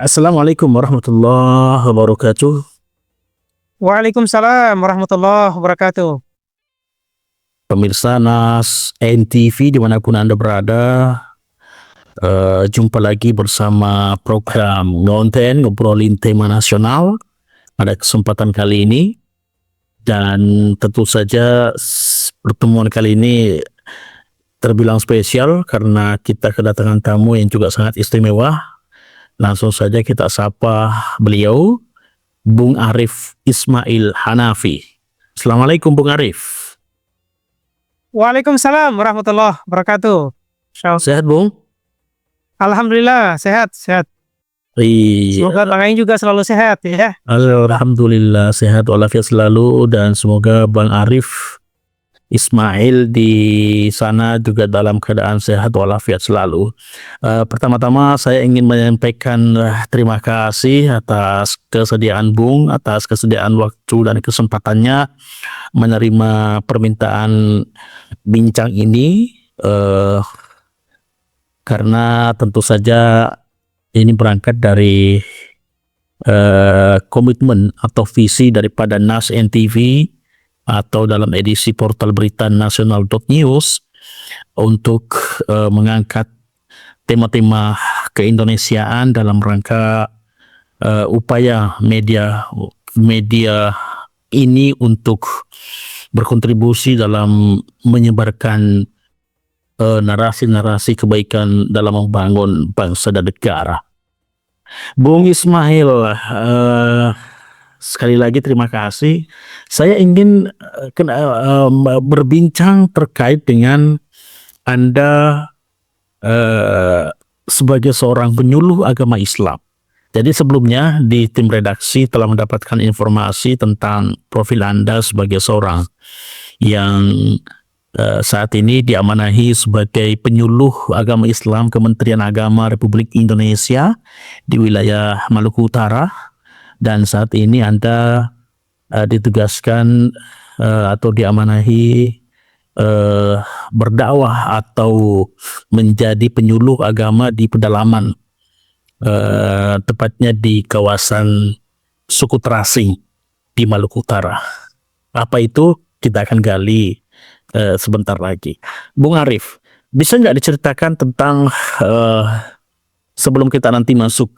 Assalamualaikum warahmatullahi wabarakatuh. Waalaikumsalam warahmatullahi wabarakatuh. Pemirsa Nas NTV dimanapun Anda berada, jumpa lagi bersama program Ngonten Ngobrolin Tema Nasional pada kesempatan kali ini. Dan tentu saja pertemuan kali ini terbilang spesial karena kita kedatangan tamu yang juga sangat istimewa. Langsung saja kita sapa beliau, Bung Arif Ismail Hanafi. Assalamualaikum Bung Arif. Waalaikumsalam warahmatullahi wabarakatuh. Sehat Bung? Alhamdulillah sehat. Iya. Semoga Bang Ain juga selalu sehat ya. Alhamdulillah sehat walafiat selalu, dan semoga Bang Arif Ismail di sana juga dalam keadaan sehat walafiat selalu. Pertama-tama saya ingin menyampaikan terima kasih atas kesediaan Bung, atas kesediaan waktu dan kesempatannya menerima permintaan bincang ini, karena tentu saja ini berangkat dari komitmen atau visi daripada Nas NTV atau dalam edisi portal berita nasional.news untuk mengangkat tema-tema keindonesiaan dalam rangka upaya media ini untuk berkontribusi dalam menyebarkan narasi-narasi kebaikan dalam membangun bangsa dan negara. Bung Ismail, sekali lagi terima kasih. Saya ingin berbincang terkait dengan Anda sebagai seorang penyuluh agama Islam. Jadi sebelumnya di tim redaksi telah mendapatkan informasi tentang profil Anda sebagai seorang yang saat ini diamanahi sebagai penyuluh agama Islam Kementerian Agama Republik Indonesia di wilayah Maluku Utara, dan saat ini Anda ditugaskan atau diamanahi berdakwah atau menjadi penyuluh agama di pedalaman, tepatnya di kawasan suku Terasing di Maluku Utara. Apa itu? Kita akan gali sebentar lagi. Bung Arif, bisa nggak diceritakan tentang sebelum kita nanti masuk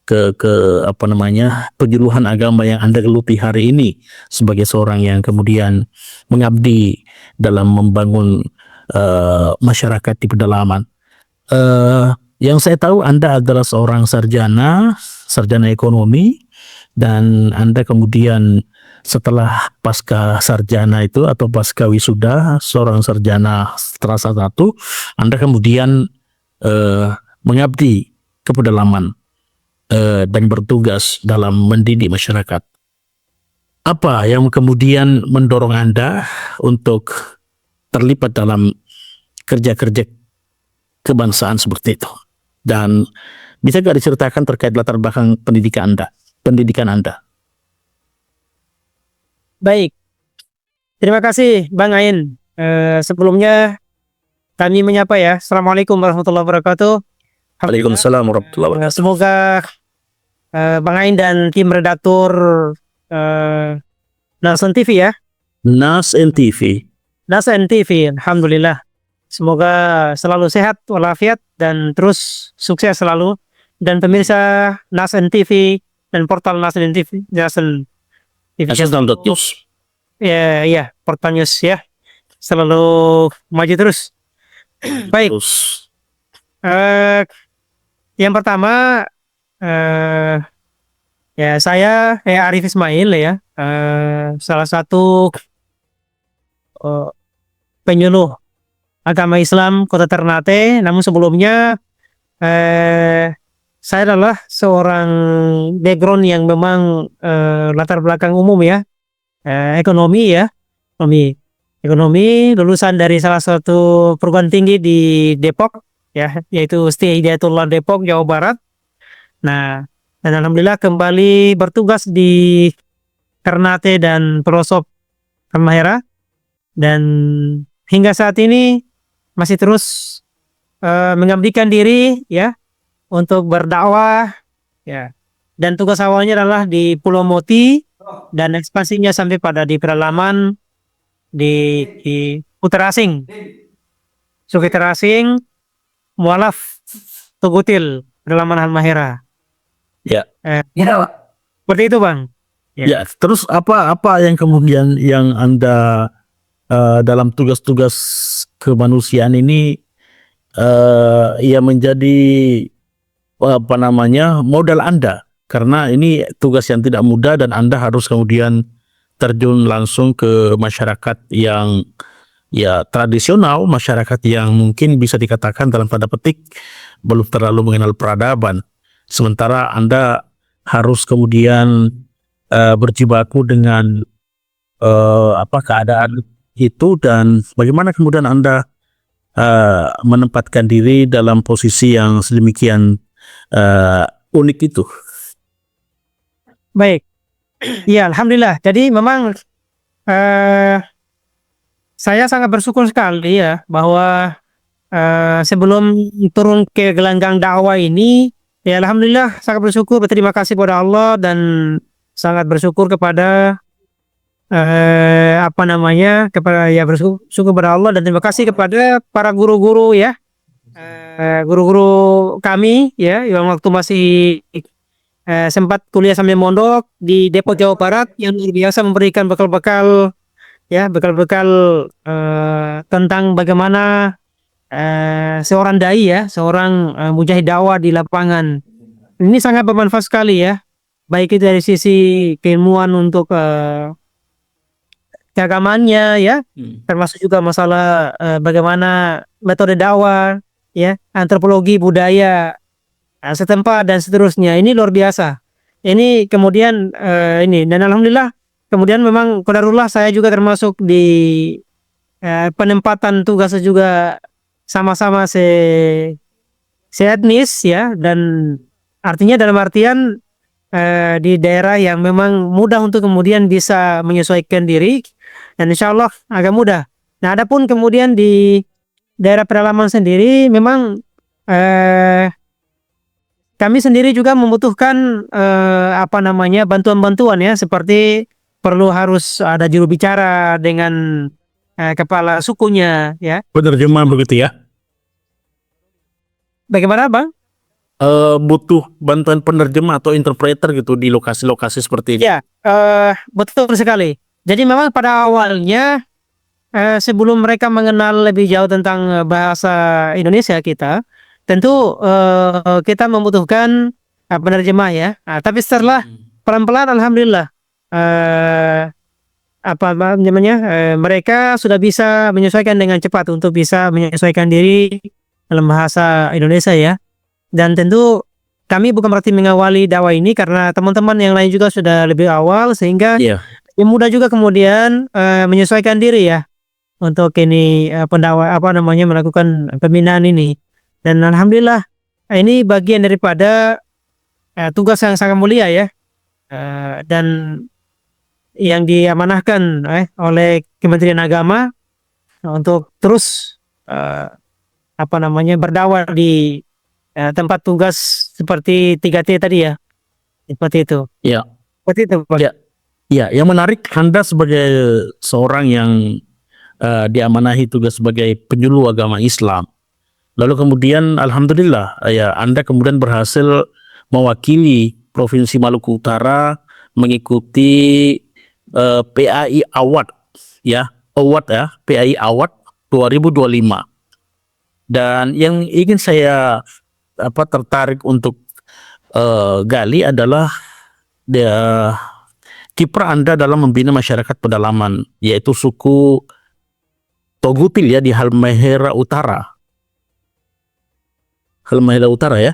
ke apa namanya penyuluhan agama yang Anda geluti hari ini sebagai seorang yang kemudian mengabdi dalam membangun masyarakat di pedalaman. Yang saya tahu Anda adalah seorang sarjana ekonomi, dan Anda kemudian setelah pasca sarjana itu atau pasca wisuda seorang sarjana strata 1, Anda kemudian mengabdi ke pedalaman dan bertugas dalam mendidik masyarakat. Apa yang kemudian mendorong Anda untuk terlibat dalam kerja-kerja kebangsaan seperti itu? Dan bisa nggak diceritakan terkait latar belakang pendidikan Anda? Baik. Terima kasih Bang Ain. Sebelumnya kami menyapa ya. Assalamualaikum warahmatullahi wabarakatuh. Waalaikumsalam warahmatullahi wabarakatuh. Semoga Bang Ain dan tim redaktur Nas NTV ya. Nas NTV. Alhamdulillah. Semoga selalu sehat walafiat dan terus sukses selalu. Dan pemirsa Nas NTV dan portal Nas NTV Nasional.news. Ya, portal news ya. Selalu maju terus. Baik. Yang pertama, ya saya Arif Ismail ya, salah satu penyuluh agama Islam Kota Ternate. Namun sebelumnya saya adalah seorang background yang memang latar belakang umum ya, ekonomi, lulusan dari salah satu perguruan tinggi di Depok ya, yaitu Setia Hidayatullah Depok, Jawa Barat. Nah, dan alhamdulillah kembali bertugas di Ternate dan pelosok Halmahera, dan hingga saat ini masih terus mengabdikan diri ya untuk berdakwah ya. Dan tugas awalnya adalah di Pulau Moti dan ekspansinya sampai pada di pedalaman di Utarasing, Sungai Terasing, Mualaf, Tugutil, pedalaman Halmahera. Ya. Seperti itu, Bang. Ya, terus apa yang kemudian yang Anda dalam tugas-tugas kemanusiaan ini ya menjadi apa namanya modal Anda, karena ini tugas yang tidak mudah dan Anda harus kemudian terjun langsung ke masyarakat yang ya tradisional, masyarakat yang mungkin bisa dikatakan dalam tanda petik belum terlalu mengenal peradaban, sementara Anda harus kemudian berjibaku dengan apa keadaan itu, dan bagaimana kemudian Anda menempatkan diri dalam posisi yang sedemikian unik itu. Baik. Ya, alhamdulillah. Jadi memang saya sangat bersyukur sekali ya bahwa sebelum turun ke gelanggang dakwah ini, ya alhamdulillah sangat bersyukur, berterima kasih kepada Allah dan sangat bersyukur kepada apa namanya kepada ya bersyukur kepada Allah dan terima kasih kepada para guru-guru ya, guru-guru kami ya yang waktu masih sempat kuliah sambil mondok di Depok Jawa Barat yang luar biasa memberikan bekal-bekal ya bekal-bekal tentang bagaimana seorang dai ya seorang mujahid dakwah di lapangan. Ini sangat bermanfaat sekali ya, baik itu dari sisi keilmuan untuk keagamannya ya, termasuk juga masalah bagaimana metode dakwah ya, antropologi budaya setempat dan seterusnya. Ini luar biasa. Ini kemudian ini dan alhamdulillah kemudian memang qadarullah saya juga termasuk di penempatan tugas juga sama-sama etnis ya, dan artinya dalam artian di daerah yang memang mudah untuk kemudian bisa menyesuaikan diri dan insya Allah agak mudah. Nah, adapun kemudian di daerah pedalaman sendiri memang kami sendiri juga membutuhkan apa namanya bantuan-bantuan ya, seperti perlu harus ada juru bicara dengan kepala sukunya ya. Penerjemah begitu ya. Bagaimana Bang? Butuh bantuan penerjemah atau interpreter gitu di lokasi-lokasi seperti ini. Ya, betul sekali. Jadi memang pada awalnya sebelum mereka mengenal lebih jauh tentang bahasa Indonesia kita, tentu kita membutuhkan penerjemah ya. Nah, tapi setelah pelan-pelan alhamdulillah apa namanya mereka sudah bisa menyesuaikan dengan cepat untuk bisa menyesuaikan diri dalam bahasa Indonesia ya. Dan tentu kami bukan berarti mengawali dakwah ini karena teman-teman yang lain juga sudah lebih awal sehingga yang mudah juga kemudian menyesuaikan diri ya untuk ini pendakwah apa namanya melakukan pembinaan ini. Dan alhamdulillah ini bagian daripada tugas yang sangat mulia ya, dan yang diamanahkan oleh Kementerian Agama untuk terus apa namanya berdakwah di tempat tugas seperti 3T tadi ya, seperti itu. Ya. Seperti itu Pak. Ya. Ya, yang menarik Anda sebagai seorang yang diamanahi tugas sebagai penyuluh agama Islam. Lalu kemudian alhamdulillah ya Anda kemudian berhasil mewakili Provinsi Maluku Utara mengikuti PAI Award ya, PAI Award 2025. Dan yang ingin saya tertarik untuk gali adalah kiprah Anda dalam membina masyarakat pedalaman, yaitu suku Togutil ya di Halmahera Utara. Halmahera Utara ya?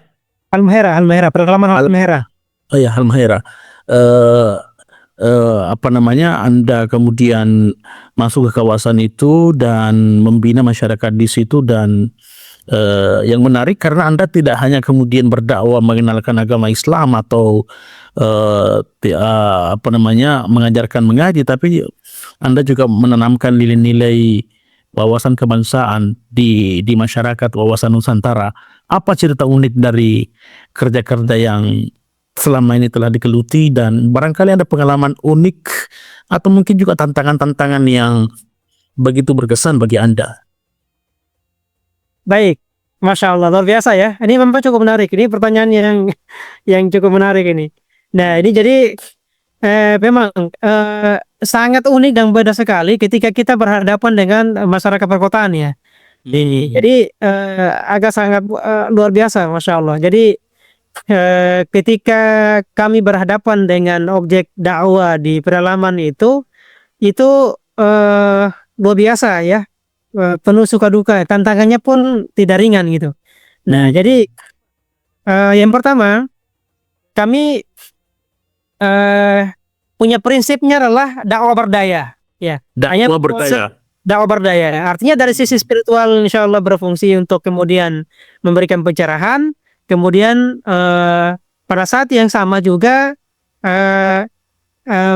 Halmahera, pedalaman Halmahera. Oh ya, Halmahera. Apa namanya? Anda kemudian masuk ke kawasan itu dan membina masyarakat di situ, dan yang menarik karena Anda tidak hanya kemudian berdakwah mengenalkan agama Islam atau apa namanya mengajarkan mengaji, tapi Anda juga menanamkan nilai-nilai wawasan kebangsaan di masyarakat, wawasan Nusantara. Apa cerita unik dari kerja-kerja yang selama ini telah digeluti, dan barangkali ada pengalaman unik atau mungkin juga tantangan-tantangan yang begitu berkesan bagi Anda. Baik, Masya Allah, luar biasa ya. Ini memang cukup menarik. Ini pertanyaan yang cukup menarik ini. Nah, ini jadi memang sangat unik dan beda sekali ketika kita berhadapan dengan masyarakat perkotaan ya. Jadi agak sangat luar biasa, Masya Allah. Jadi ketika kami berhadapan dengan objek dakwah di pedalaman itu luar biasa ya. Penuh suka duka, tantangannya pun tidak ringan gitu. Nah, jadi yang pertama kami punya prinsipnya adalah dakwah berdaya, ya. Dakwah berdaya. Dakwah berdaya, artinya dari sisi spiritual insya Allah berfungsi untuk kemudian memberikan pencerahan, kemudian pada saat yang sama juga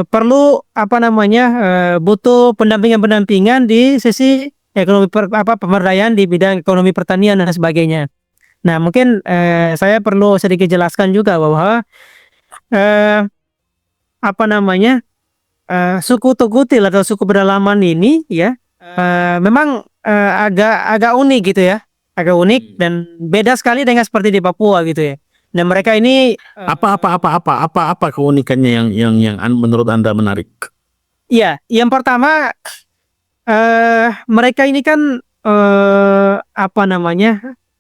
perlu butuh pendampingan di sisi ekonomi pemberdayaan di bidang ekonomi pertanian dan sebagainya. Nah, mungkin saya perlu sedikit jelaskan juga bahwa suku Tugutil atau suku pedalaman ini ya memang agak unik gitu ya, agak unik dan beda sekali dengan seperti di Papua gitu ya. Nah, mereka ini apa keunikannya yang menurut Anda menarik? Iya, yang pertama mereka ini kan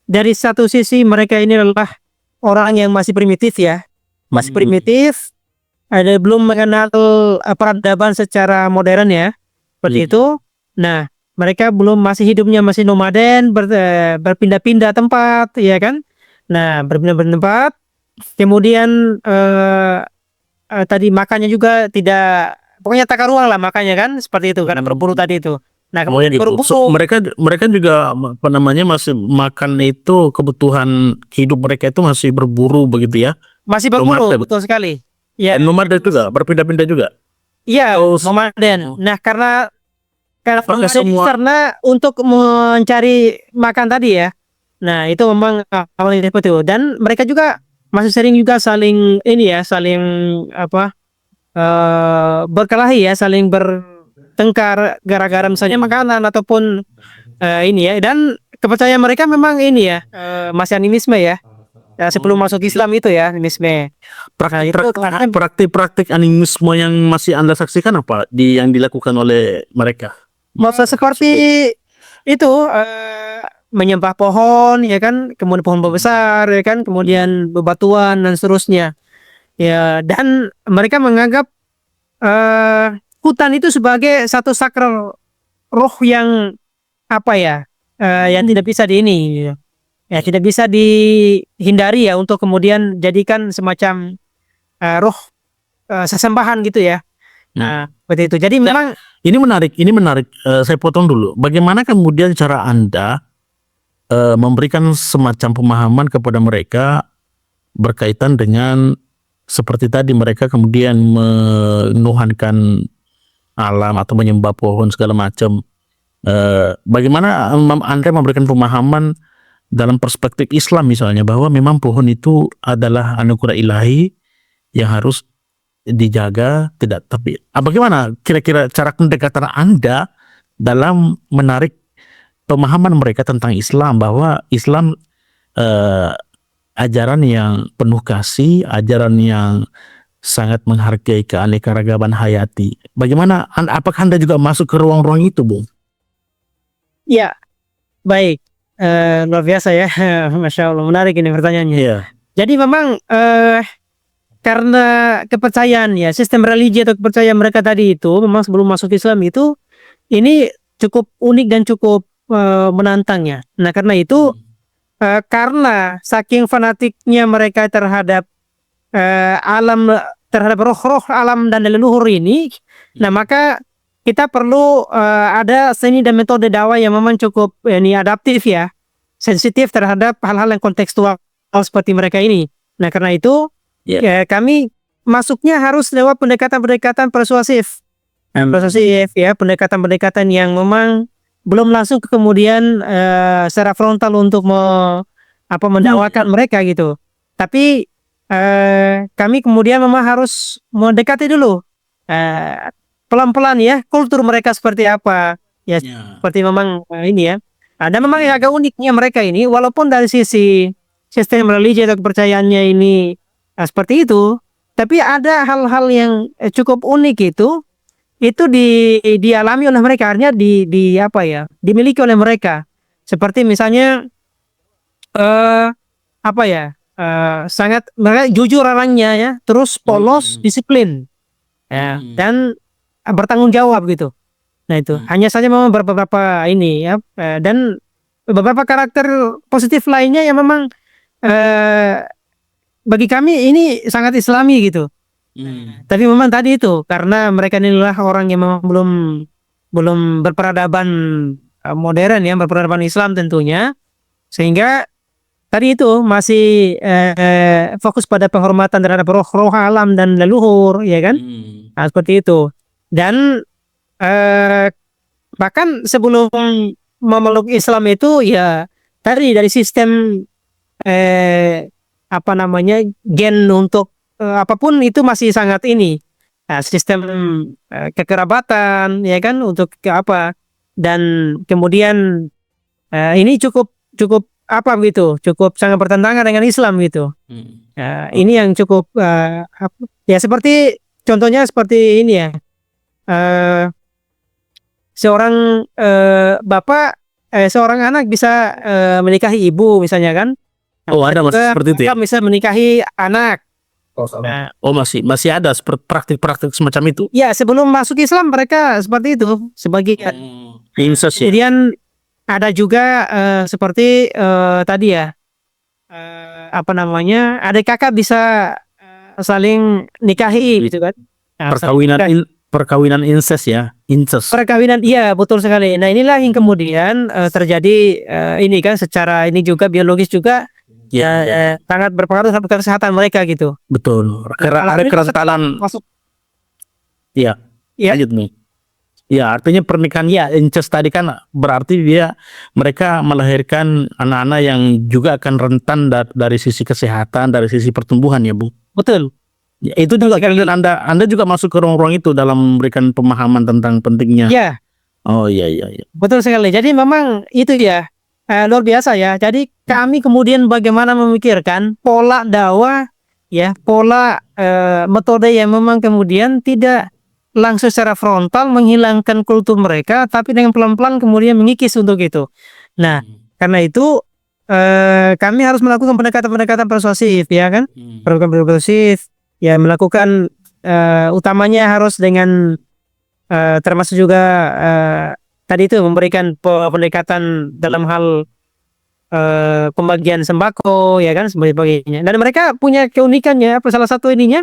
dari satu sisi mereka ini adalah orang yang masih primitif ya, masih primitif, ada belum mengenal peradaban secara modern ya, seperti itu. Nah, mereka masih hidupnya masih nomaden, berpindah-pindah tempat, ya kan? Nah, berpindah-pindah tempat. Kemudian tadi makannya juga tidak, pokoknya takar ruang lah makannya kan, seperti itu karena berburu tadi itu. Nah, kemudian So, mereka juga masih makan itu, kebutuhan hidup mereka itu masih berburu begitu ya? Masih berburu, betul sekali. Ya. Nomaden juga, berpindah-pindah juga. Iya, nomaden. Nah, karena untuk mencari makan tadi ya. Nah, itu memang awalnya seperti itu. Dan mereka juga masih sering juga saling berkelahi ya, saling bertengkar gara-gara misalnya makanan ataupun ini ya. Dan kepercayaan mereka memang ini ya, masih animisme ya. Ya, sebelum masuk Islam itu ya, animisme. Praktik-praktik animisme yang masih Anda saksikan apa yang dilakukan oleh mereka? Masa seperti itu menyembah pohon ya kan, kemudian pohon besar ya kan, kemudian bebatuan dan seterusnya. Ya, dan mereka menganggap hutan itu sebagai satu sakral roh yang yang tidak bisa ya tidak bisa dihindari ya, untuk kemudian jadikan semacam roh sesembahan gitu ya. Nah, seperti itu. Jadi memang ini menarik. Saya potong dulu. Bagaimana kemudian cara Anda memberikan semacam pemahaman kepada mereka berkaitan dengan seperti tadi mereka kemudian menuhankan alam atau menyembah pohon segala macam. Bagaimana Anda memberikan pemahaman dalam perspektif Islam misalnya, bahwa memang pohon itu adalah anugerah ilahi yang harus dijaga, tapi bagaimana kira-kira cara pendekatan Anda dalam menarik pemahaman mereka tentang Islam, bahwa Islam ajaran yang penuh kasih, ajaran yang sangat menghargai keanekaragaman hayati. Bagaimana, apakah Anda juga masuk ke ruang-ruang itu, Bung? Ya, baik. Luar biasa ya. Masya Allah, menarik ini pertanyaannya. Jadi memang karena kepercayaan ya, sistem religi atau kepercayaan mereka tadi itu memang sebelum masuk Islam itu ini cukup unik dan cukup menantangnya. Nah, karena itu karena saking fanatiknya mereka terhadap alam, terhadap roh-roh alam dan leluhur ini, nah maka kita perlu ada seni dan metode dakwah yang memang cukup adaptif ya, sensitif terhadap hal-hal yang kontekstual seperti mereka ini. Nah, karena itu kami masuknya harus lewat pendekatan-pendekatan persuasif ya, pendekatan-pendekatan yang memang belum langsung kemudian secara frontal untuk mendakwakan mereka gitu. Tapi kami kemudian memang harus mendekati dulu pelan-pelan ya kultur mereka seperti apa ya, Ya. seperti memang ini ya. Dan memang yang agak uniknya mereka ini, walaupun dari sisi sistem religi atau kepercayaannya ini seperti itu, tapi ada hal-hal yang cukup unik itu dialami oleh mereka, artinya di apa ya, dimiliki oleh mereka. Seperti misalnya eh apa ya, sangat mereka jujur orangnya ya, terus polos, disiplin ya, dan bertanggung jawab gitu. Nah itu hanya saja memang beberapa ini ya, dan beberapa karakter positif lainnya yang memang bagi kami ini sangat Islami gitu. Tapi memang tadi itu karena mereka inilah orang yang memang belum berperadaban modern ya, berperadaban Islam tentunya, sehingga tadi itu masih fokus pada penghormatan terhadap roh alam dan leluhur, ya kan? Nah, seperti itu. Dan bahkan sebelum memeluk Islam itu ya tadi dari sistem apa namanya gen untuk apapun itu masih sangat ini. Nah, sistem kekerabatan, ya kan, untuk ke apa, dan kemudian ini cukup cukup apa gitu, cukup sangat bertentangan dengan Islam gitu. Ini yang cukup ya seperti contohnya seperti ini ya, seorang bapak seorang anak bisa menikahi ibu misalnya kan. Oh, ada masih seperti itu ya? Bisa menikahi anak. Nah, Oh, masih ada praktik-praktik semacam itu. ya sebelum masuk Islam mereka seperti itu sebagai Incest ya. kemudian ada juga seperti tadi ya, apa namanya, adik kakak bisa saling nikahi gitu kan. Nah, Perkawinan incest ya, incest. perkawinan, iya betul sekali. Nah inilah yang kemudian terjadi ini kan secara ini juga biologis juga ya, sangat berpengaruh terhadap kesehatan mereka gitu. Betul. Ada kerasaan Masuk. ya. Ya. Lanjut nih. Ya, artinya pernikahan ya incest tadi kan berarti mereka melahirkan anak-anak yang juga akan rentan dari sisi kesehatan, dari sisi pertumbuhan ya, Bu. Betul. Ya, itu juga kan Anda juga masuk ke ruang-ruang itu dalam memberikan pemahaman tentang pentingnya. Ya. Oh iya. Betul sekali. Jadi memang itu ya luar biasa ya. Jadi kami kemudian bagaimana memikirkan pola dakwah ya, pola metode yang memang kemudian tidak langsung secara frontal menghilangkan kultur mereka, tapi dengan pelan-pelan kemudian mengikis untuk itu. Nah, karena itu kami harus melakukan pendekatan-pendekatan persuasif ya kan, pendekatan persuasif ya, melakukan utamanya harus dengan termasuk juga tadi itu memberikan pendekatan dalam hal pembagian sembako ya kan sebagainya. Dan mereka punya keunikannya apa salah satu ininya.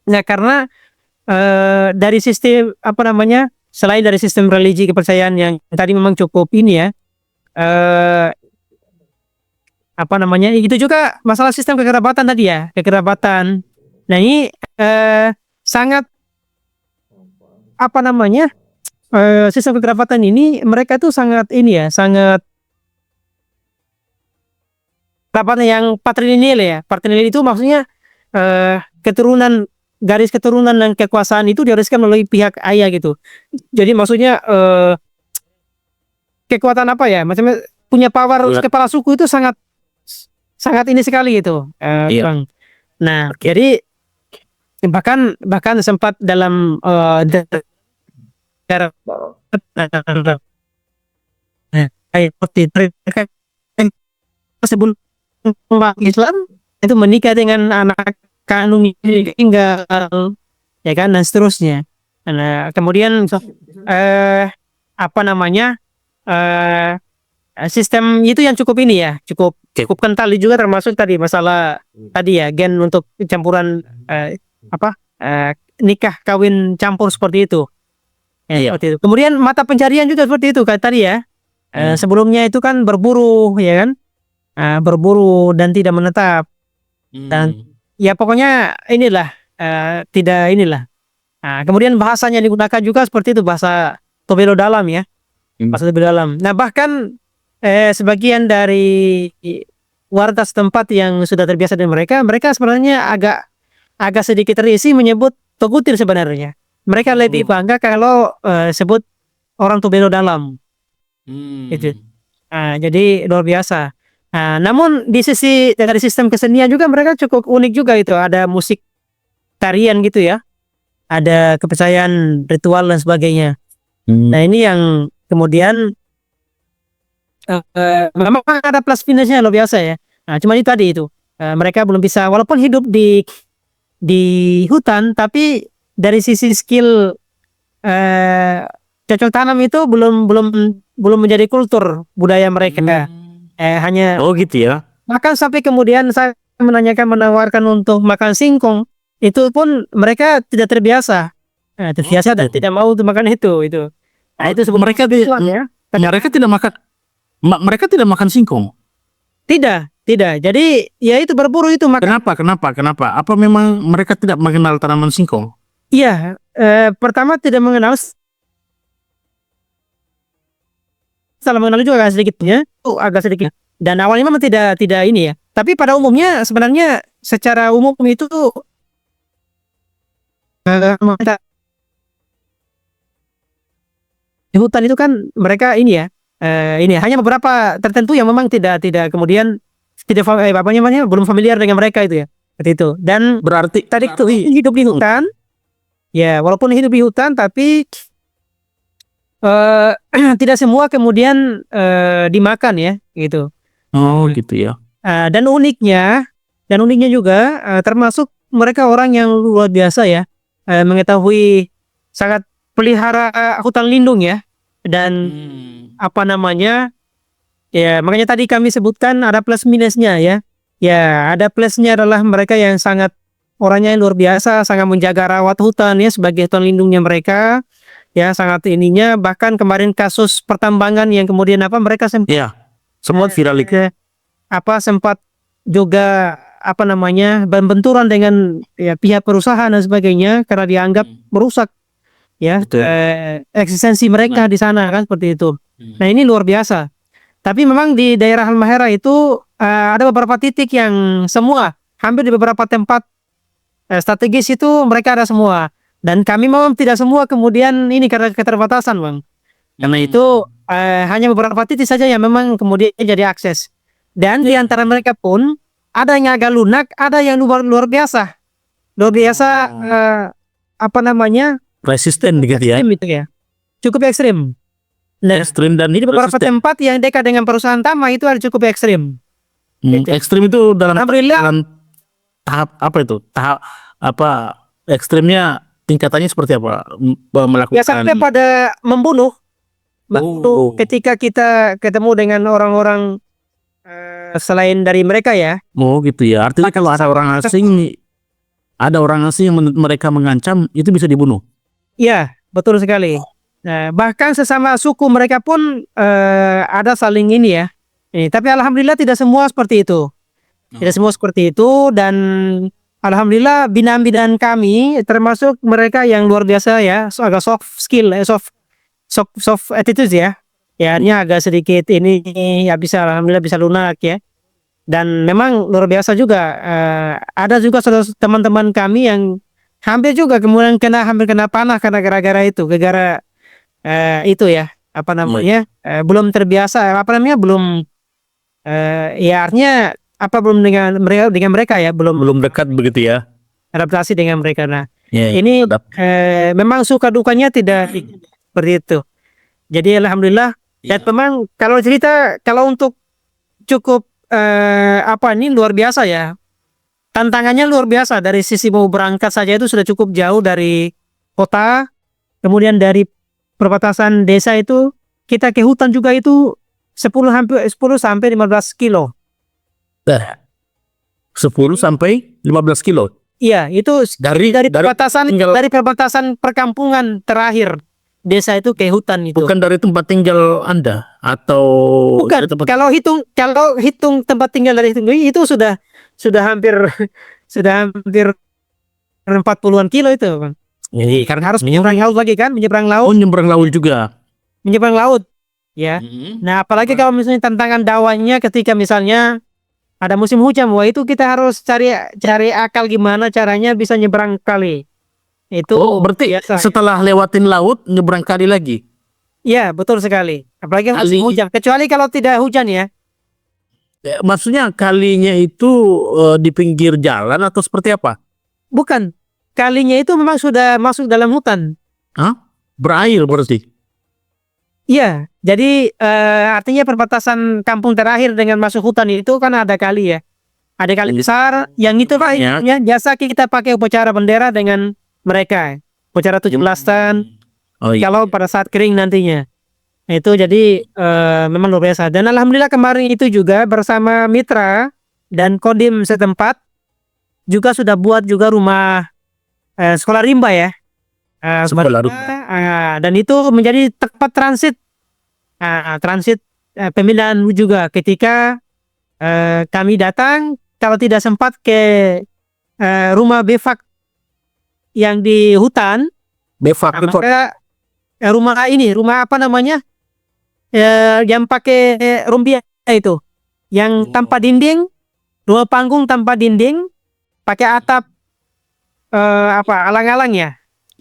Nah, karena dari sistem apa namanya, selain dari sistem religi kepercayaan yang tadi memang cukup ini ya, apa namanya, itu juga masalah sistem kekerabatan tadi ya, kekerabatan. Nah ini sangat apa namanya, sistem kekerabatan ini mereka tuh sangat ini ya, sangat kerabatan yang patrilineal ya. Patrilineal itu maksudnya keturunan, garis keturunan dan kekuasaan itu diwariskan melalui pihak ayah gitu. Jadi maksudnya kekuatan apa ya, macamnya punya power kepala suku itu sangat ini sekali gitu. Bang. Nah, jadi bahkan sempat dalam sebelum Islam itu menikah dengan anak kandung tinggal ya kan, dan seterusnya. Nah, kemudian apa namanya, sistem itu yang cukup ini ya, cukup kental juga, termasuk tadi masalah tadi ya, gen untuk campuran nikah kawin campur seperti itu. Seperti itu. Kemudian mata pencarian juga seperti itu kan tadi ya. Sebelumnya itu kan berburu ya kan, berburu dan tidak menetap, dan ya pokoknya inilah tidak inilah. Kemudian bahasanya digunakan juga seperti itu, bahasa Tobelo dalam ya, bahasa Tobelo dalam. Nah bahkan sebagian dari warga setempat yang sudah terbiasa dengan mereka sebenarnya agak sedikit terisi menyebut Togutil sebenarnya. Mereka lebih bangga kalau sebut orang Tobelo Dalam. Itu. Jadi luar biasa. Namun di sisi dari sistem kesenian juga mereka cukup unik juga itu. Ada musik tarian gitu ya. Ada kepercayaan ritual dan sebagainya. Nah ini yang kemudian memang ada plus minusnya luar biasa ya. Cuma itu tadi itu. Mereka belum bisa walaupun hidup di hutan, tapi dari sisi skill cocok tanam itu belum menjadi kultur budaya mereka. Hanya gitu ya. bahkan sampai kemudian saya menawarkan untuk makan singkong, itu pun mereka tidak terbiasa. Terbiasa dan tidak mau untuk makan itu. Nah, itu sebuah Mereka ya. mereka tidak makan singkong. Tidak. Jadi ya itu berburu itu makan. Kenapa? Apa memang mereka tidak mengenal tanaman singkong? Iya, pertama tidak mengenal, salah mengenal juga agak sedikitnya, agak sedikit. Dan awalnya memang tidak ini ya. Tapi pada umumnya sebenarnya secara umum itu di hutan itu kan mereka ini ya, ini hanya beberapa tertentu yang memang tidak kemudian tidak belum familiar dengan mereka itu ya, seperti itu. Dan Berarti tadi itu hidup di hutan, ya walaupun hidup di hutan tapi tidak semua kemudian dimakan ya, gitu. Gitu ya. Dan uniknya juga termasuk mereka orang yang luar biasa ya, mengetahui sangat pelihara hutan lindung ya, dan apa namanya ya, makanya tadi kami sebutkan ada plus minusnya ya. Ya ada plusnya adalah mereka yang sangat orangnya yang luar biasa, sangat menjaga rawat hutan ya sebagai hutan lindungnya mereka ya, sangat ininya. Bahkan kemarin kasus pertambangan yang kemudian mereka Semua viral itu. sempat juga benturan dengan ya pihak perusahaan dan sebagainya karena dianggap merusak ya eksistensi mereka di sana kan, seperti itu. Nah ini luar biasa. Tapi memang di daerah Halmahera itu ada beberapa titik yang hampir di beberapa tempat strategis itu mereka ada semua. Dan kami memang tidak semua kemudian ini karena keterbatasan Bang. Karena itu hanya beberapa titik saja yang memang kemudian jadi akses. Dan di antara mereka pun ada yang agak lunak, ada yang luar biasa. Luar biasa Resisten gitu ya. ekstrim itu ya. Cukup ekstrim. Nah, Ekstrim dan di beberapa resisten. tempat yang dekat dengan perusahaan Tama itu ada cukup ekstrim. Ekstrim itu dalam Alhamdulillah. tahap apa itu? Tahap apa ekstrimnya, tingkatannya seperti apa? Melakukan Biasanya pada membunuh. Ketika kita ketemu dengan orang-orang selain dari mereka ya. gitu ya. Artinya kalau ada orang asing yang mereka mengancam, itu bisa dibunuh. Iya, betul sekali. Nah, bahkan sesama suku mereka pun ada saling ini ya. Tapi alhamdulillah tidak semua seperti itu. Tidak semua seperti itu, dan alhamdulillah binaan-binaan kami termasuk mereka yang luar biasa ya, agak soft skill, soft attitude ya. Ya, artinya agak sedikit ini ya alhamdulillah bisa lunak ya. Dan memang luar biasa juga. Ada juga teman-teman kami yang hampir kemudian hampir kena panah karena gara-gara itu, itu ya, belum terbiasa, belum ya artinya belum dengan mereka ya, belum dekat begitu ya. adaptasi dengan mereka. Nah, Ya, ini memang suka dukanya tidak seperti itu. Jadi alhamdulillah. Dan memang kalau untuk cukup ini luar biasa ya. Tantangannya luar biasa, dari sisi mau berangkat saja itu sudah cukup jauh dari kota. Kemudian dari perbatasan desa itu kita ke hutan juga itu 10 sampai 15 kilo. 10 sampai 15 kilo. Iya, itu dari perbatasan perkampungan terakhir desa itu ke hutan itu. Bukan dari tempat tinggal Anda atau bukan. Kalau hitung tempat tinggal dari itu sudah hampir 40-an kilo itu, Bang. Jadi Karena harus menyeberang laut lagi kan, menyeberang laut. nyebrang laut juga. Menyeberang laut. Ya. Nah, apalagi kalau misalnya tantangan dakwahnya ketika misalnya ada musim hujan, wah itu kita harus cari cari akal gimana caranya bisa nyebrang kali. Itu Oh, berarti biasa. setelah lewatin laut nyebrang kali lagi. Iya, betul sekali. Apalagi musim Kali, hujan. Kecuali kalau tidak hujan ya. maksudnya kalinya itu di pinggir jalan atau seperti apa? Bukan. Kalinya itu memang sudah masuk dalam hutan. Hah? Berair berarti. Iya, jadi artinya perbatasan kampung terakhir dengan masuk hutan itu kan ada kali ya. Ada kali besar, yang itu Pak, Ya. ya, biasa kita pakai upacara bendera dengan mereka. Upacara 17-an, Oh iya. kalau pada saat kering nantinya. Itu jadi memang luar biasa. Dan alhamdulillah kemarin itu juga bersama mitra dan kodim setempat juga sudah buat juga rumah sekolah rimba ya. Sekolah Dan itu menjadi tempat transit transit pembinaan juga ketika kami datang kalau tidak sempat ke rumah befak yang di hutan, Bevak itu maka rumah apa namanya yang pakai rumbia itu yang tanpa dinding, rumah panggung tanpa dinding, pakai atap alang-alang ya.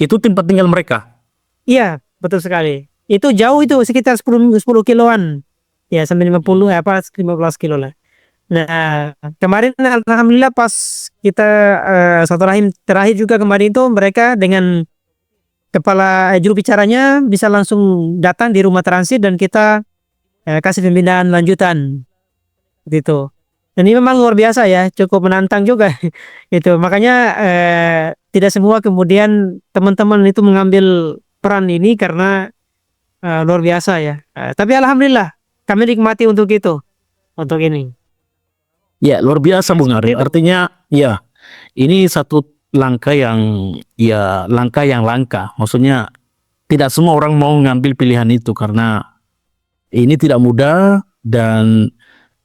itu tempat tinggal mereka. Iya, betul sekali. Itu jauh itu sekitar 10 kiloan. Ya, sampai 50 15 kilo lah. Nah, kemarin alhamdulillah pas kita satu rahim terakhir juga kemarin itu mereka dengan kepala juru bicaranya bisa langsung datang di rumah transit dan kita kasih pembinaan lanjutan gitu. Dan ini memang luar biasa ya, cukup menantang juga itu. Makanya tidak semua kemudian teman-teman itu mengambil peran ini karena luar biasa ya. Tapi alhamdulillah kami nikmati untuk itu, untuk ini. Ya, luar biasa Bung Ari. Artinya ya, ini satu langkah yang langka. Maksudnya tidak semua orang mau ngambil pilihan itu karena ini tidak mudah dan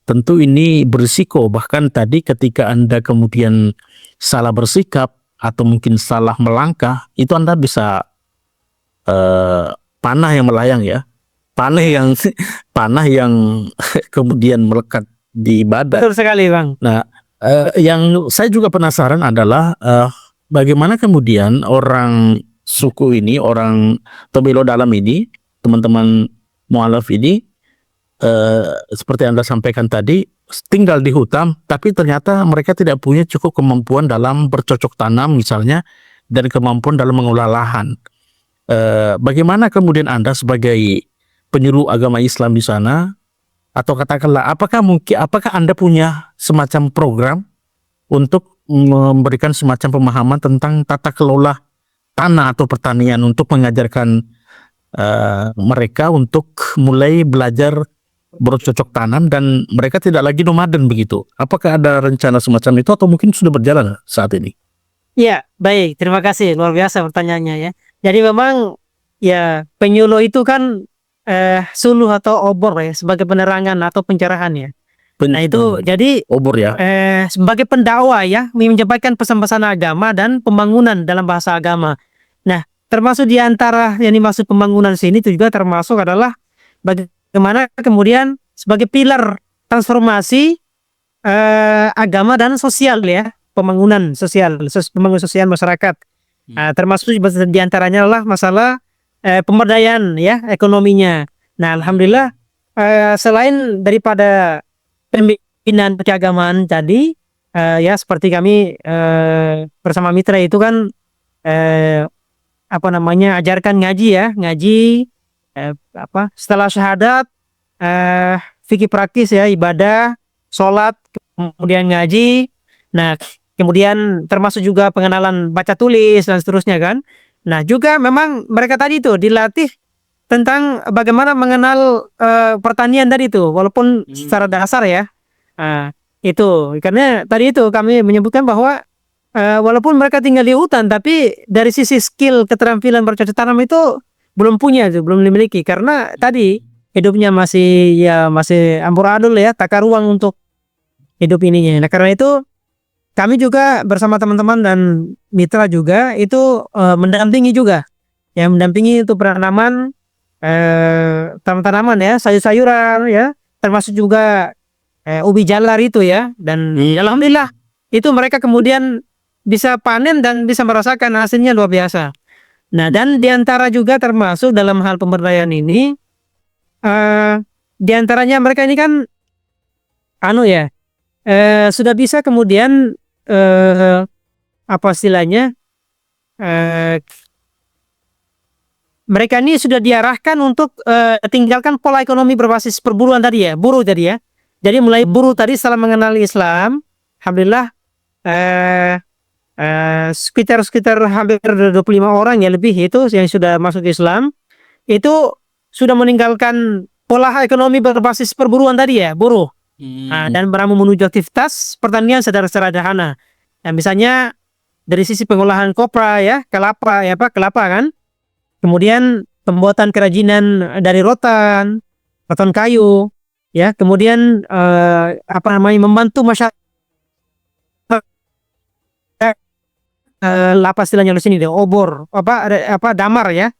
tentu ini berisiko. Bahkan tadi ketika Anda kemudian salah bersikap atau mungkin salah melangkah, itu Anda bisa panah yang melayang ya. Panah yang kemudian melekat di badan. Betul sekali Bang. Nah, yang saya juga penasaran adalah bagaimana kemudian orang suku ini, orang Tobelo Dalam ini, teman-teman mualaf ini, seperti Anda sampaikan tadi, tinggal di hutan, tapi ternyata mereka tidak punya cukup kemampuan dalam bercocok tanam misalnya, dan kemampuan dalam mengolah lahan. Bagaimana kemudian Anda sebagai penyuluh agama Islam di sana, atau katakanlah apakah Anda punya semacam program untuk memberikan semacam pemahaman tentang tata kelola tanah atau pertanian untuk mengajarkan mereka untuk mulai belajar bercocok tanam dan mereka tidak lagi nomaden begitu. Apakah ada rencana semacam itu atau mungkin sudah berjalan saat ini? Ya, baik. Terima kasih. Luar biasa pertanyaannya ya. Jadi memang ya penyuluh itu kan suluh atau obor ya sebagai penerangan atau pencerahan ya. Nah itu jadi obor ya. sebagai pendakwa ya menyampaikan pesan-pesan agama dan pembangunan dalam bahasa agama. Nah termasuk di antara yang dimaksud pembangunan sini itu juga termasuk adalah bagaimana kemudian sebagai pilar transformasi agama dan sosial ya, pembangunan sosial masyarakat. Termasuk di antaranya adalah masalah pemberdayaan ya ekonominya. Nah alhamdulillah selain daripada pembinaan keagamaan tadi ya seperti kami bersama mitra itu kan ajarkan ngaji setelah syahadat fikih praktis ya, ibadah, sholat, kemudian ngaji. Nah kemudian termasuk juga pengenalan baca tulis dan seterusnya kan. Nah juga memang mereka tadi itu dilatih tentang bagaimana mengenal pertanian tadi itu, walaupun secara dasar ya. Itu karena tadi itu kami menyebutkan bahwa walaupun mereka tinggal di hutan, tapi dari sisi skill keterampilan bercocok tanam itu belum punya, belum dimiliki karena tadi hidupnya masih amburadul ya, takar ruang untuk hidup ininya. Nah karena itu kami juga bersama teman-teman dan mitra juga itu mendampingi juga, ya mendampingi itu penanaman tanaman ya, sayur-sayuran ya, termasuk juga ubi jalar itu ya, dan alhamdulillah itu mereka kemudian bisa panen dan bisa merasakan hasilnya luar biasa. Nah, dan diantara juga termasuk dalam hal pemberdayaan ini, diantaranya mereka ini kan anu ya, sudah bisa kemudian apa istilahnya, eh, mereka ini sudah diarahkan untuk tinggalkan pola ekonomi berbasis perburuan tadi ya, buruh tadi ya. Jadi mulai buruh tadi setelah mengenal Islam, alhamdulillah sekitar hampir 25 orang ya lebih itu yang sudah masuk Islam, itu sudah meninggalkan pola ekonomi berbasis perburuan tadi ya, buruh. Nah, dan beramu menuju aktivitas pertanian secara sederhana. Nah, misalnya dari sisi pengolahan kopra ya, kelapa ya Pak, kelapa kan. Kemudian pembuatan kerajinan dari rotan kayu ya. Kemudian apa namanya, membantu masyarakat apa istilahnya di sini deh, obor apa damar ya,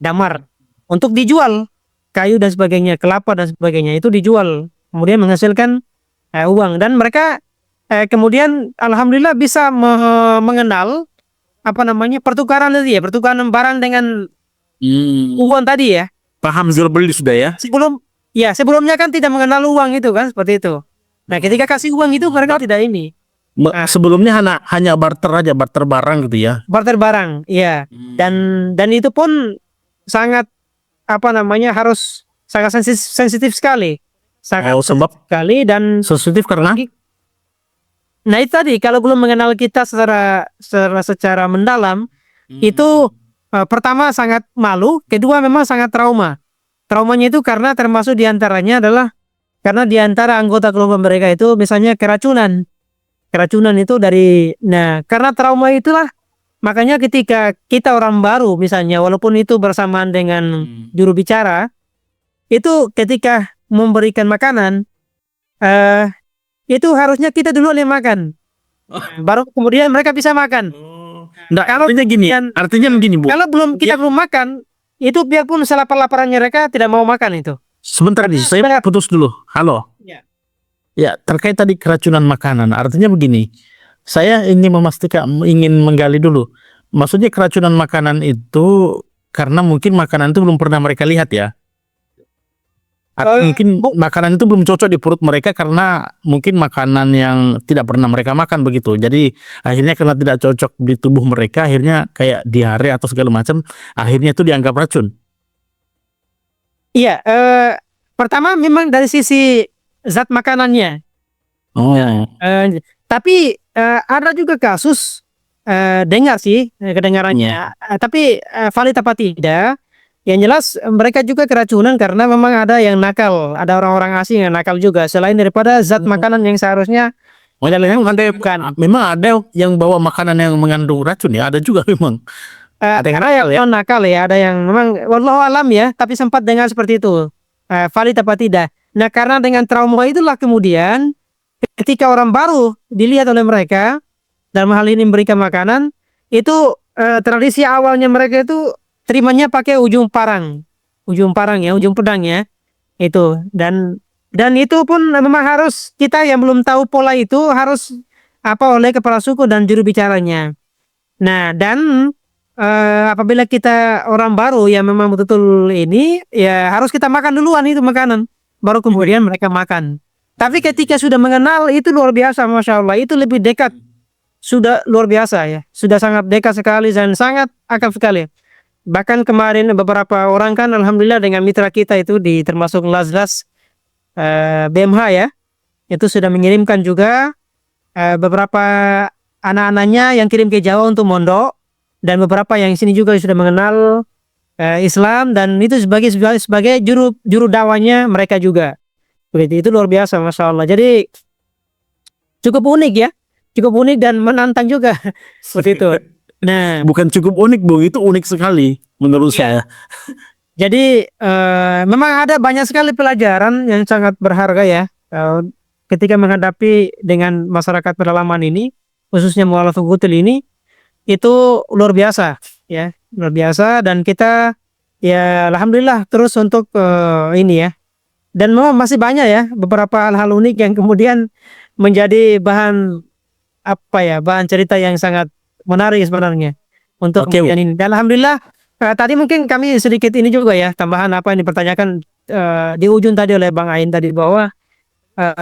damar untuk dijual, kayu dan sebagainya, kelapa dan sebagainya itu dijual, kemudian menghasilkan uang. Dan mereka kemudian alhamdulillah bisa mengenal apa namanya, pertukaran tadi ya, pertukaran barang dengan uang tadi ya. Paham jual beli sudah ya? Sebelumnya kan tidak mengenal uang itu kan, seperti itu. Nah, ketika kasih uang itu mereka tidak ini. Sebelumnya hanya barter aja, barter barang gitu ya. Barter barang, iya. Dan itu pun sangat apa namanya, harus sangat sensitif sekali. Sangat sebab sekali dan sensitif karena nah itu tadi, kalau belum mengenal kita secara mendalam, itu pertama sangat malu, kedua memang sangat trauma. Traumanya itu karena termasuk diantaranya adalah karena diantara anggota kelompok mereka itu misalnya keracunan. Keracunan itu dari, nah karena trauma itulah makanya ketika kita orang baru misalnya, walaupun itu bersamaan dengan juru bicara, itu ketika memberikan makanan, itu harusnya kita dulu yang makan, baru kemudian mereka bisa makan. Nah, artinya gini Bu. Kalau kita belum makan, itu biarpun selapar-laparannya mereka tidak mau makan itu. Sebentar nih, saya putus dulu. Halo. Ya, terkait tadi keracunan makanan, artinya begini. Saya ini memastikan, ingin menggali dulu. Maksudnya keracunan makanan itu karena mungkin makanan itu belum pernah mereka lihat ya. Atau mungkin makanan itu belum cocok di perut mereka karena mungkin makanan yang tidak pernah mereka makan begitu. Jadi akhirnya karena tidak cocok di tubuh mereka, akhirnya kayak diare atau segala macam, akhirnya itu dianggap racun. Iya, pertama memang dari sisi zat makanannya. Oh ya. Tapi ada juga kasus dengar sih kedengarannya, tapi valid apa tidak? Yang jelas mereka juga keracunan karena memang ada yang nakal, ada orang-orang asing yang nakal juga. Selain daripada zat makanan yang seharusnya memang ada yang bawa makanan yang mengandung racun ya, ada juga memang. Ada yang nakal ya, ada yang memang wallahu alam ya, tapi sempat dengar seperti itu. Valid apa tidak? Nah, karena dengan trauma itulah kemudian ketika orang baru dilihat oleh mereka, dalam hal ini memberikan makanan, itu tradisi awalnya mereka itu terimanya pakai ujung parang ya, ujung pedang ya, itu. Dan itu pun memang harus kita yang belum tahu pola itu harus oleh kepala suku dan juru bicaranya. Nah, dan apabila kita orang baru yang memang betul-betul ini, ya harus kita makan duluan itu makanan, baru kemudian mereka makan. Tapi ketika sudah mengenal itu luar biasa, Masya Allah, itu lebih dekat, sudah luar biasa ya, sudah sangat dekat sekali dan sangat akrab sekali. Bahkan kemarin beberapa orang kan alhamdulillah dengan mitra kita itu termasuk Lazlas BMH ya, itu sudah mengirimkan juga beberapa anak-anaknya yang kirim ke Jawa untuk mondok, dan beberapa yang sini juga sudah mengenal Islam, dan itu sebagai juru dakwahnya mereka juga. Begitu, itu luar biasa, Masya Allah. Jadi cukup unik ya, cukup unik dan menantang juga seperti itu. Nah, bukan cukup unik Bu, itu unik sekali menurut saya. Jadi memang ada banyak sekali pelajaran yang sangat berharga ya ketika menghadapi dengan masyarakat pedalaman ini, khususnya Mu'allafah Qutil ini. Itu luar biasa ya, luar biasa. Dan kita ya alhamdulillah terus untuk ini ya, dan memang masih banyak ya beberapa hal-hal unik yang kemudian menjadi bahan bahan cerita yang sangat menarik sebenarnya untuk Oke, kemudian ini. Dan alhamdulillah tadi mungkin kami sedikit ini juga ya tambahan apa yang dipertanyakan di ujung tadi oleh Bang Ain tadi bahwa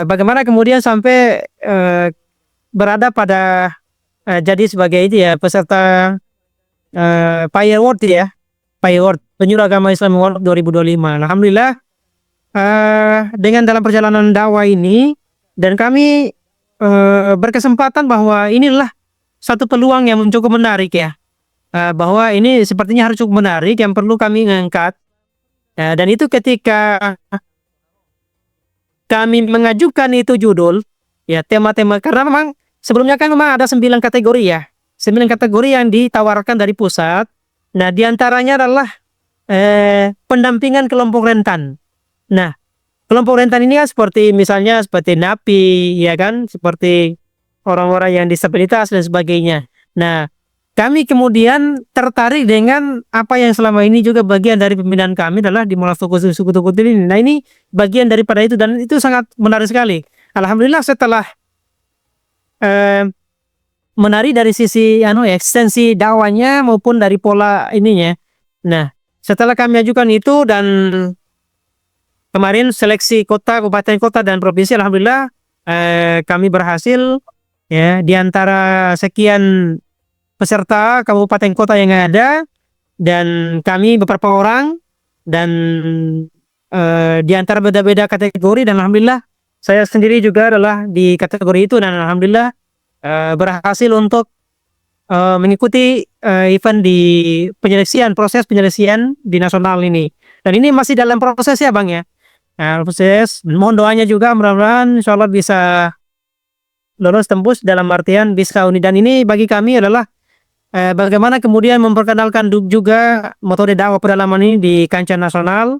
bagaimana kemudian sampai berada pada jadi sebagai itu ya peserta PAI Award ya, PAI Award Penyuluh Agama Islam Award 2025. Alhamdulillah dengan dalam perjalanan dakwah ini dan kami berkesempatan bahwa inilah satu peluang yang cukup menarik ya, bahwa ini sepertinya harus cukup menarik yang perlu kami ngangkat. Dan itu ketika kami mengajukan itu judul ya tema-tema, karena memang sebelumnya kan memang ada 9 kategori ya, 9 kategori yang ditawarkan dari pusat. Nah diantaranya adalah pendampingan kelompok rentan. Nah kelompok rentan ini kan seperti misalnya seperti napi ya kan, seperti orang-orang yang disabilitas dan sebagainya. Nah kami kemudian tertarik dengan apa yang selama ini juga bagian dari pembinaan kami adalah di Mualaf Suku Tukutil ini. Nah ini bagian daripada itu dan itu sangat menarik sekali. Alhamdulillah setelah menarik dari sisi ekstensi dakwanya maupun dari pola ininya. Nah setelah kami ajukan itu dan kemarin seleksi kota, kabupaten, kota dan provinsi, alhamdulillah kami berhasil ya di antara sekian peserta kabupaten kota yang ada, dan kami beberapa orang dan di antara beda-beda kategori, dan alhamdulillah saya sendiri juga adalah di kategori itu dan alhamdulillah berhasil untuk mengikuti event di proses penyeleksian di nasional ini. Dan ini masih dalam proses ya Bang ya. Nah, proses, mohon doanya juga mudah-mudahan insyaallah bisa lolos tembus dalam artian bisa uni. Dan ini bagi kami adalah bagaimana kemudian memperkenalkan juga metode dakwah pedalaman ini di kancah nasional,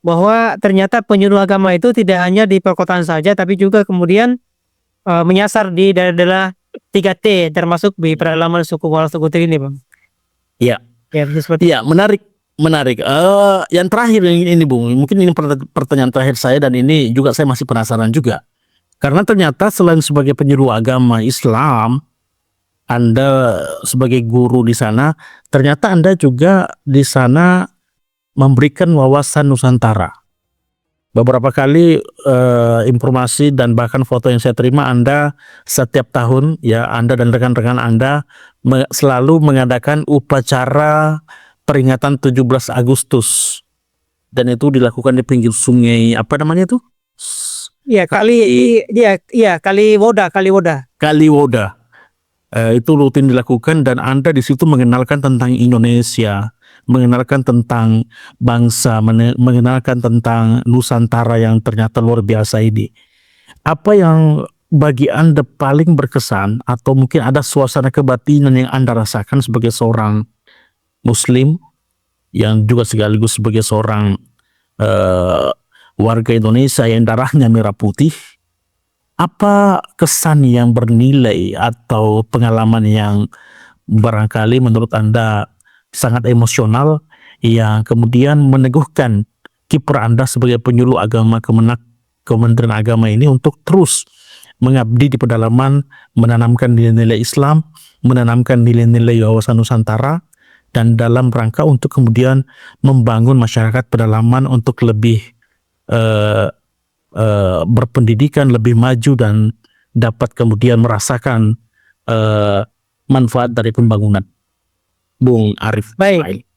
bahwa ternyata penyuluh agama itu tidak hanya di perkotaan saja tapi juga kemudian menyasar di daerah-daerah 3T termasuk di pedalaman suku Mualaf Tukutil ini Bang. Iya. Ya, seperti Iya, menarik. Yang terakhir ini Bung, mungkin ini pertanyaan terakhir saya dan ini juga saya masih penasaran juga. Karena ternyata selain sebagai penyuluh agama Islam, Anda sebagai guru di sana, ternyata Anda juga di sana memberikan wawasan Nusantara. Beberapa kali informasi dan bahkan foto yang saya terima, Anda setiap tahun ya, Anda dan rekan-rekan Anda selalu mengadakan upacara peringatan 17 Agustus. Dan itu dilakukan di pinggir sungai, apa namanya itu? Iya, Kaliwoda. Itu rutin dilakukan dan Anda di situ mengenalkan tentang Indonesia, mengenalkan tentang bangsa, mengenalkan tentang Nusantara yang ternyata luar biasa ini. Apa yang bagi Anda paling berkesan atau mungkin ada suasana kebatinan yang Anda rasakan sebagai seorang Muslim yang juga sekaligus sebagai seorang warga Indonesia yang darahnya merah putih? Apa kesan yang bernilai atau pengalaman yang barangkali menurut Anda sangat emosional yang kemudian meneguhkan kiprah Anda sebagai penyuluh agama Kementerian Agama ini untuk terus mengabdi di pedalaman, menanamkan nilai-nilai Islam, menanamkan nilai-nilai wawasan Nusantara, dan dalam rangka untuk kemudian membangun masyarakat pedalaman untuk lebih berpendidikan, lebih maju dan dapat kemudian merasakan manfaat dari pembangunan. Bung Arif. Baik.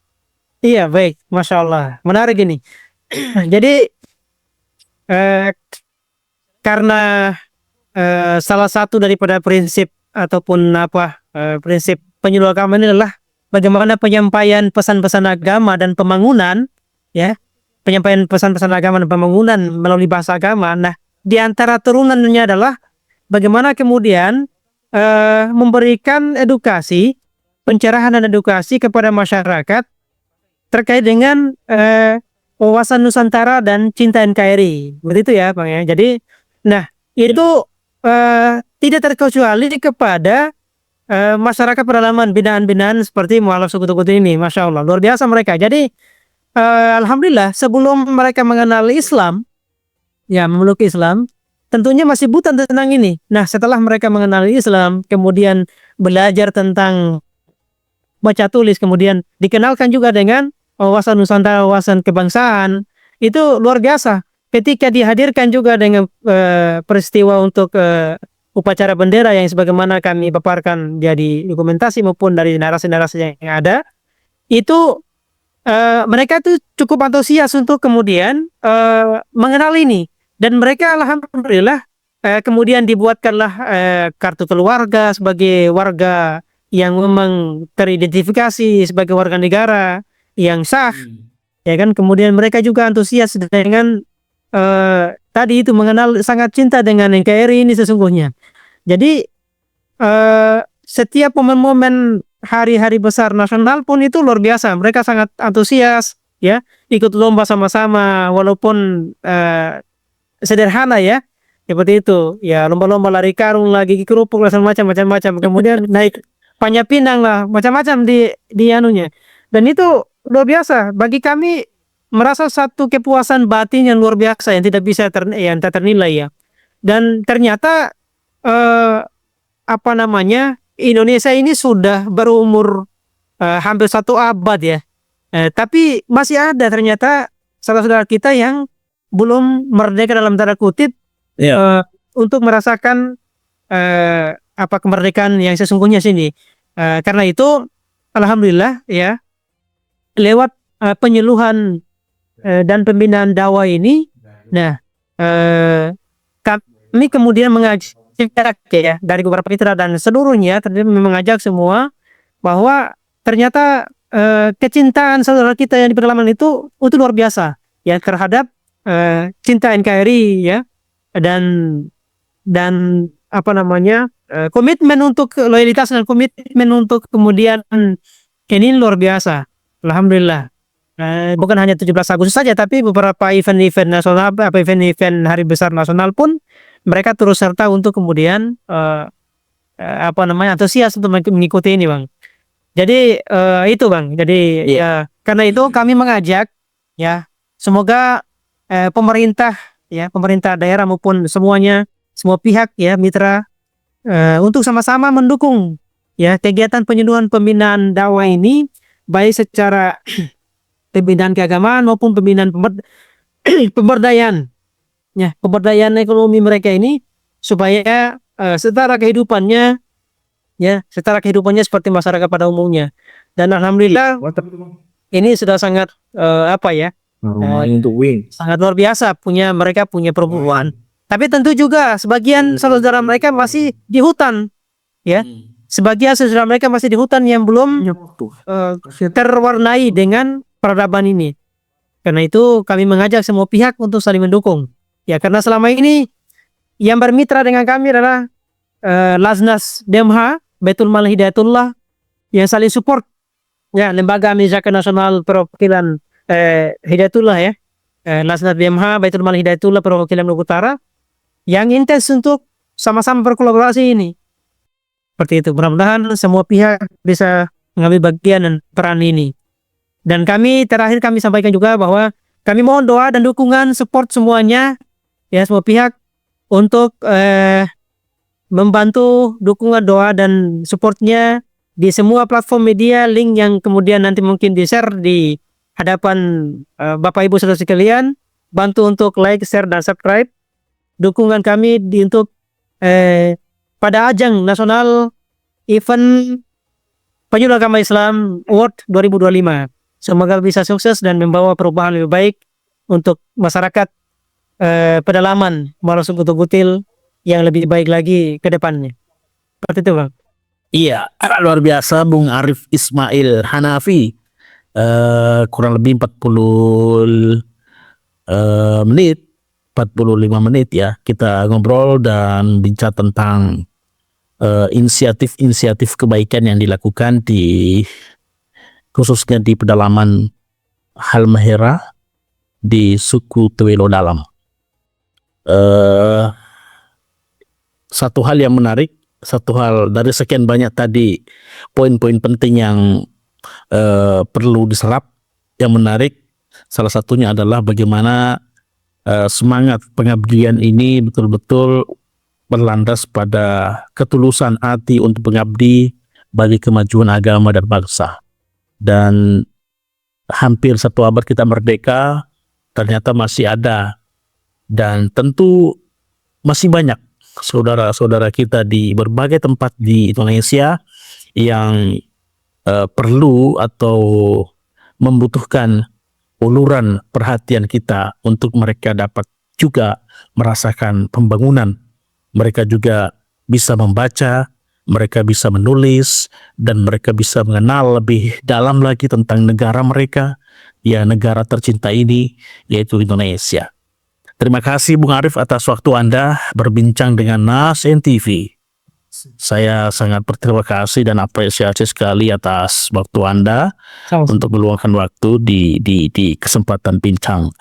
Iya baik, Masya Allah, menarik ini. Jadi karena salah satu daripada prinsip ataupun prinsip penyuluh agama ini adalah bagaimana penyampaian pesan-pesan agama dan pembangunan, ya, penyampaian pesan-pesan agama dan pembangunan melalui bahasa agama. Nah, di antara turunannya adalah bagaimana kemudian memberikan edukasi, pencerahan dan edukasi kepada masyarakat terkait dengan wawasan Nusantara dan cinta NKRI. Begitu ya, Bang ya. Jadi, nah, itu tidak terkecuali kepada masyarakat pedalaman, binaan-binaan seperti Mualaf Suku Tukutil ini. Masya Allah, luar biasa mereka. Jadi alhamdulillah sebelum mereka mengenal Islam, ya memeluk Islam, tentunya masih buta tentang ini. Nah, setelah mereka mengenali Islam, kemudian belajar tentang baca tulis, kemudian dikenalkan juga dengan wawasan Nusantara, wawasan kebangsaan, itu luar biasa. Ketika dihadirkan juga dengan peristiwa untuk upacara bendera yang sebagaimana kami paparkan jadi dokumentasi maupun dari narasi-narasi yang ada, itu mereka tuh cukup antusias untuk kemudian mengenal ini, dan mereka alhamdulillah kemudian dibuatkanlah kartu keluarga sebagai warga yang memang teridentifikasi sebagai warga negara yang sah, ya kan. Kemudian mereka juga antusias dengan tadi itu mengenal, sangat cinta dengan NKRI ini sesungguhnya. Jadi setiap momen-momen hari-hari besar nasional pun itu luar biasa. Mereka sangat antusias, ya, ikut lomba sama-sama walaupun sederhana, ya, seperti itu. Ya, lomba-lomba lari karung, lagi kerupuk, macam-macam. Kemudian naik Panjat Pinang lah, macam-macam di anunya. Dan itu luar biasa bagi kami, merasa satu kepuasan batin yang luar biasa yang tidak bisa yang tak ternilai, ya. Dan ternyata apa namanya, Indonesia ini sudah berumur hampir 1 abad, ya. Tapi masih ada ternyata saudara-saudara kita yang belum merdeka dalam tanda kutip, untuk merasakan apa kemerdekaan yang sesungguhnya sini. Karena itu alhamdulillah, ya, lewat penyuluhan dan pembinaan dakwah ini, nah kami kemudian mengajak, ya, dari beberapa mitra dan seluruhnya mengajak semua bahwa ternyata kecintaan saudara kita yang di pedalaman itu luar biasa, ya, terhadap cinta NKRI, ya, dan apa namanya, komitmen untuk loyalitas dan komitmen untuk kemudian ini luar biasa. Alhamdulillah. Bukan hanya 17 Agustus saja, tapi beberapa event-event nasional, event-event hari besar nasional pun mereka turut serta untuk kemudian apa namanya, antusias untuk mengikuti ini, Bang. Jadi itu, Bang. Jadi ya, karena itu kami mengajak, ya, semoga pemerintah, ya, pemerintah daerah maupun semuanya, semua pihak, ya, mitra, untuk sama-sama mendukung, ya, kegiatan penyuluhan pembinaan dakwah ini, baik secara pembinaan keagamaan maupun pembinaan pemberdayaan, ya, pemberdayaan ekonomi mereka ini, supaya setara kehidupannya, ya, setara kehidupannya seperti masyarakat pada umumnya. Dan alhamdulillah ini sudah sangat apa ya, sangat luar biasa, mereka punya perempuan. Tapi tentu juga sebagian saudara mereka masih di hutan, ya. Sebagian saudara mereka masih di hutan yang belum terwarnai dengan peradaban ini. Karena itu kami mengajak semua pihak untuk saling mendukung. Ya, karena selama ini yang bermitra dengan kami adalah Lasnas DMH, Baitul Mal Hidayatullah, yang saling support. Ya, Lembaga Amin Zakat Nasional Perwakilan Hidayatullah, ya. Lasnas DMH, Baitul Mal Hidayatullah Perwakilan Maluku Utara, yang intens untuk sama-sama berkolaborasi ini. Seperti itu. Mudah-mudahan semua pihak bisa mengambil bagian dan peran ini. Dan terakhir kami sampaikan juga bahwa kami mohon doa dan dukungan, support semuanya, ya, semua pihak untuk membantu dukungan doa dan supportnya di semua platform media, link yang kemudian nanti mungkin di-share di hadapan Bapak Ibu saudara sekalian. Bantu untuk like, share, dan subscribe. Dukungan kami untuk pada ajang nasional event Penyuluh Agama Islam Award 2025. Semoga bisa sukses dan membawa perubahan lebih baik untuk masyarakat pedalaman Muara Sekutu Gutil yang lebih baik lagi ke depannya. Seperti itu, Bang. Iya, luar biasa Bung Arif Ismail Hanafi. Kurang lebih 40 menit, 45 menit, ya, kita ngobrol dan bincang tentang inisiatif-inisiatif kebaikan yang dilakukan khususnya di pedalaman Halmahera di suku Tewelo Dalam. Satu hal yang menarik, satu hal dari sekian banyak tadi poin-poin penting yang perlu diserap, yang menarik salah satunya adalah bagaimana semangat pengabdian ini betul-betul berlandas pada ketulusan hati untuk mengabdi bagi kemajuan agama dan bangsa. Dan hampir 1 abad kita merdeka, ternyata masih ada dan tentu masih banyak saudara-saudara kita di berbagai tempat di Indonesia yang perlu atau membutuhkan uluran perhatian kita untuk mereka dapat juga merasakan pembangunan. Mereka juga bisa membaca, mereka bisa menulis, dan mereka bisa mengenal lebih dalam lagi tentang negara mereka, ya negara tercinta ini, yaitu Indonesia. Terima kasih Bung Arif atas waktu Anda berbincang dengan Nas NTV. Saya sangat berterima kasih dan apresiasi sekali atas waktu Anda Sama-sama. untuk meluangkan waktu di kesempatan bincang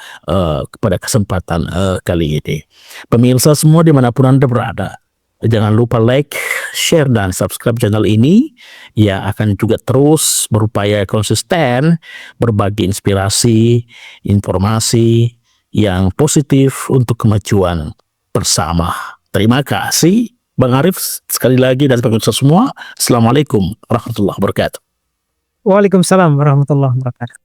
kepada kesempatan kali ini. Pemirsa semua dimanapun Anda berada, jangan lupa like, share, dan subscribe channel ini. Ya, akan juga terus berupaya konsisten berbagi inspirasi, informasi yang positif untuk kemajuan bersama. Terima kasih Bang Arif sekali lagi, dan pemirsa semua, Assalamualaikum warahmatullahi wabarakatuh. Waalaikumsalam warahmatullahi wabarakatuh.